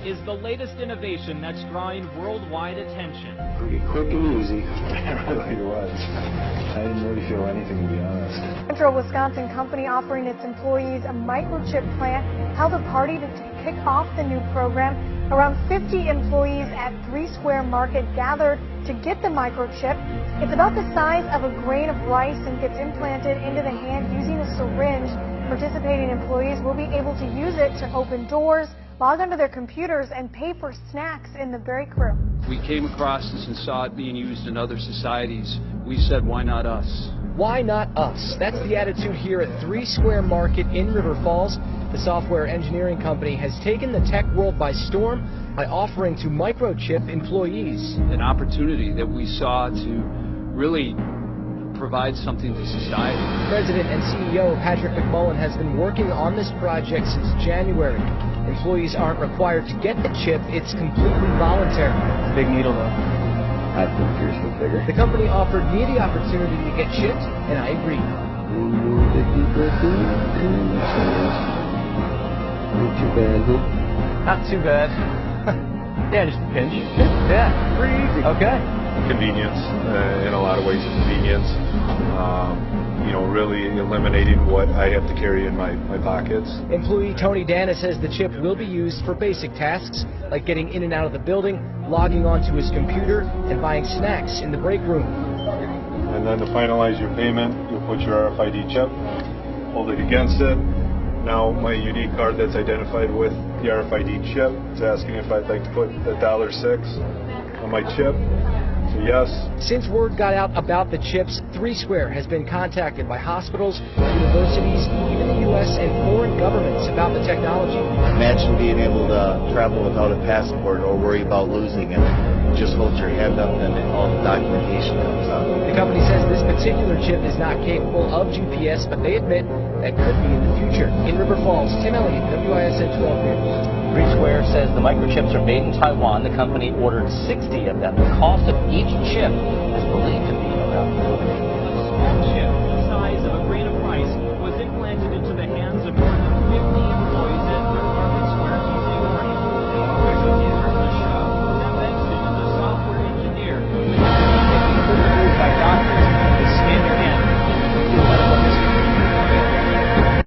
is the latest innovation that's drawing worldwide attention. Pretty quick and easy. It really was. I didn't really feel anything, to be honest. Central Wisconsin company offering its employees a microchip plant held a party to kick off the new program. Around 50 employees at 3 Square Market gathered to get the microchip. It's about the size of a grain of rice and gets implanted into the hand using a syringe. Participating employees will be able to use it to open doors, log onto their computers, and pay for snacks in the break room. We came across this and saw it being used in other societies. We said, why not us? Why not us? That's the attitude here at 3 Square Market in River Falls. The software engineering company has taken the tech world by storm by offering to microchip employees an opportunity that we saw to really provide something to society. President and CEO Patrick McMullen has been working on this project since January. Employees aren't required to get the chip. It's completely voluntary. Big needle, though. I think yours was bigger. The company offered me the opportunity to get chipped, and I agreed. Not too bad, huh? Not too bad. Yeah, just a pinch. Yeah. Pretty easy. Okay. Convenience, in a lot of ways convenience. You know, really eliminating what I have to carry in my pockets. Employee Tony Dana says the chip will be used for basic tasks like getting in and out of the building, logging onto his computer, and buying snacks in the break room. And then to finalize your payment, you'll put your RFID chip, hold it against it. Now my unique card that's identified with the RFID chip is asking if I'd like to put the $6 on my chip. So yes. Since word got out about the chips, 3 Square has been contacted by hospitals, universities, even the U.S. and foreign governments about the technology. Imagine being able to travel without a passport or worry about losing it. You just hold your hand up and all the documentation comes out. The company says this particular chip is not capable of GPS, but they admit that could be in the future. In River Falls, Tim Elliott, WISN 12 News. 3 Square says the microchips are made in Taiwan. The company ordered 60 of them. The cost of each chip is believed to be about a small chip.